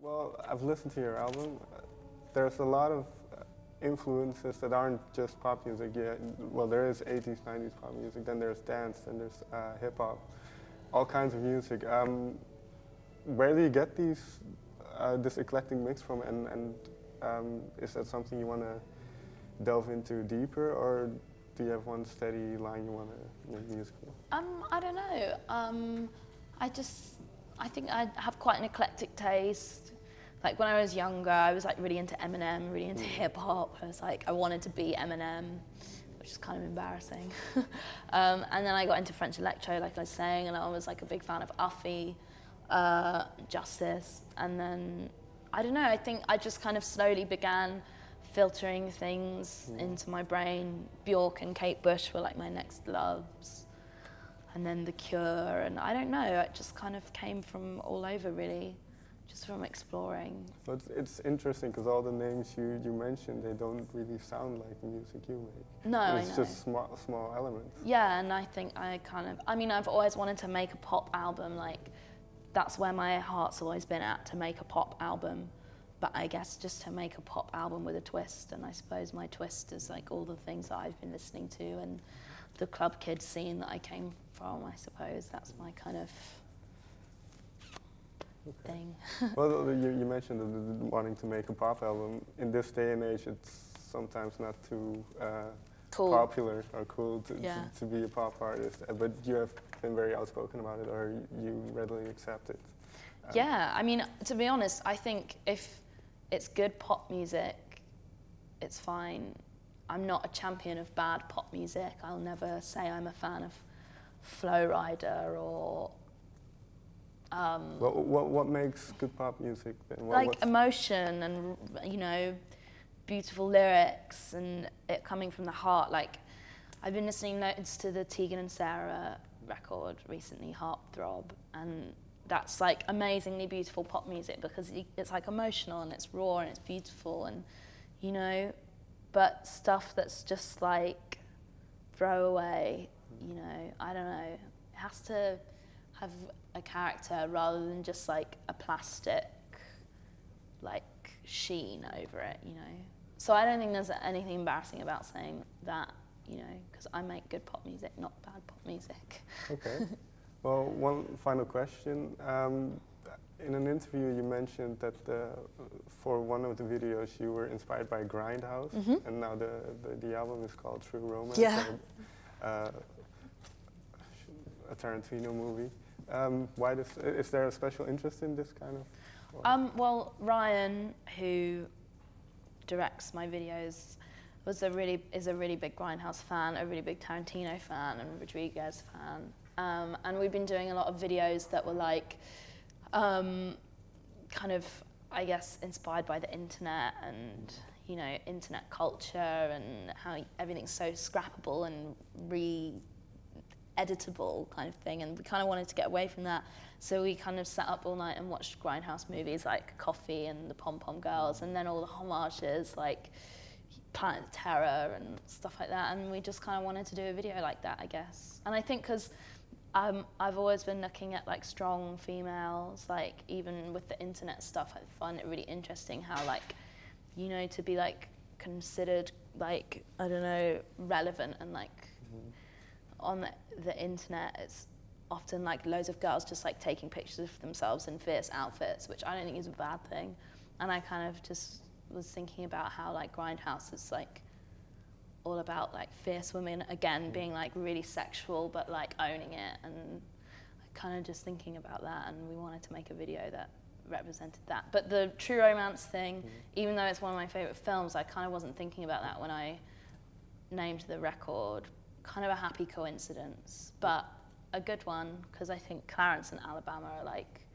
Well, I've listened to your album. There's a lot of influences that aren't just pop music. Yeah, well, there is 80s, 90s pop music, then there's dance, then there's hip hop, all kinds of music. Where do you get this eclectic mix from, and is that something you want to delve into deeper, or do you have one steady line you want to make music for? I don't know. I think I have quite an eclectic taste. Like when I was younger, I was like really into Eminem, really into hip hop. I wanted to be Eminem, which is kind of embarrassing. And then I got into French electro, like I was saying, and I was like a big fan of Uffy, Justice, and then I don't know. I think I just kind of slowly began filtering things into my brain. Bjork and Kate Bush were like my next loves, and then The Cure, and I don't know. It just kind of came from all over, really. Just from exploring. But it's interesting because all the names you mentioned, they don't really sound like the music you make. No, it's just small elements. Yeah, and I think I've always wanted to make a pop album. Like, that's where my heart's always been at, to make a pop album. But I guess just to make a pop album with a twist, and I suppose my twist is like all the things that I've been listening to and the club kid scene that I came from, I suppose. That's my kind of thing. Well, you mentioned wanting to make a pop album. In this day and age, it's sometimes not too cool. Popular or cool to be a pop artist. But you have been very outspoken about it, or you readily accept it. Yeah, I mean, to be honest, I think if it's good pop music, it's fine. I'm not a champion of bad pop music. I'll never say I'm a fan of Flow Rider or what makes good pop music then? Like emotion and, you know, beautiful lyrics and it coming from the heart. Like, I've been listening loads to the Tegan and Sarah record recently, Heartthrob, and that's like amazingly beautiful pop music because it's like emotional and it's raw and it's beautiful and, you know, but stuff that's just like throwaway, you know, I don't know, it has to have a character rather than just like a plastic like sheen over it, you know. So I don't think there's anything embarrassing about saying that, you know, because I make good pop music, not bad pop music. Okay. Well, one final question. In an interview you mentioned that for one of the videos you were inspired by Grindhouse, and now the album is called True Romance. Yeah. A Tarantino movie. Why is there a special interest in this kind of? Well, Ryan, who directs my videos, is a really big Grindhouse fan, a really big Tarantino fan, and Rodriguez fan. And we've been doing a lot of videos that were like, kind of, I guess, inspired by the internet and, you know, internet culture and how everything's so scrappable and editable kind of thing, and we kind of wanted to get away from that, so we kind of sat up all night and watched Grindhouse movies like Coffee and the Pom Pom Girls, and then all the homages like Planet Terror and stuff like that, and we just kind of wanted to do a video like that, I guess. And I think because I've always been looking at like strong females, like even with the internet stuff, I find it really interesting how, like, you know, to be like considered like, I don't know, relevant and like on the internet, it's often like loads of girls just like taking pictures of themselves in fierce outfits, which I don't think is a bad thing. And I kind of just was thinking about how like Grindhouse is like all about like fierce women, again, being like really sexual, but like owning it. And I kind of just thinking about that, and we wanted to make a video that represented that. But the True Romance thing, even though it's one of my favorite films, I kind of wasn't thinking about that when I named the record. Kind of a happy coincidence, but a good one, because I think Clarence and Alabama are like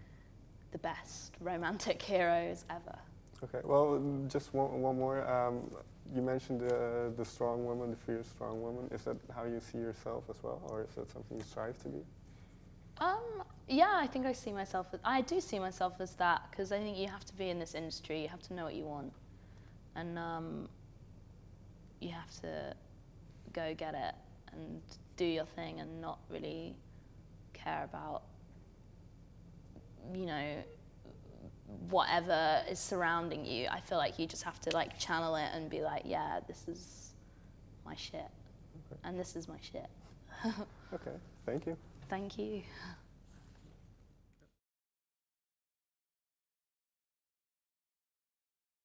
the best romantic heroes ever. Okay, well, just one more. You mentioned the strong woman, the fierce strong woman. Is that how you see yourself as well, or is that something you strive to be? Yeah, I think I do see myself as that, because I think you have to be in this industry, you have to know what you want, and you have to go get it and do your thing and not really care about, you know, whatever is surrounding you, I feel like you just have to like channel it and be like, yeah, this is my shit, and this is my shit. Okay, thank you. Thank you.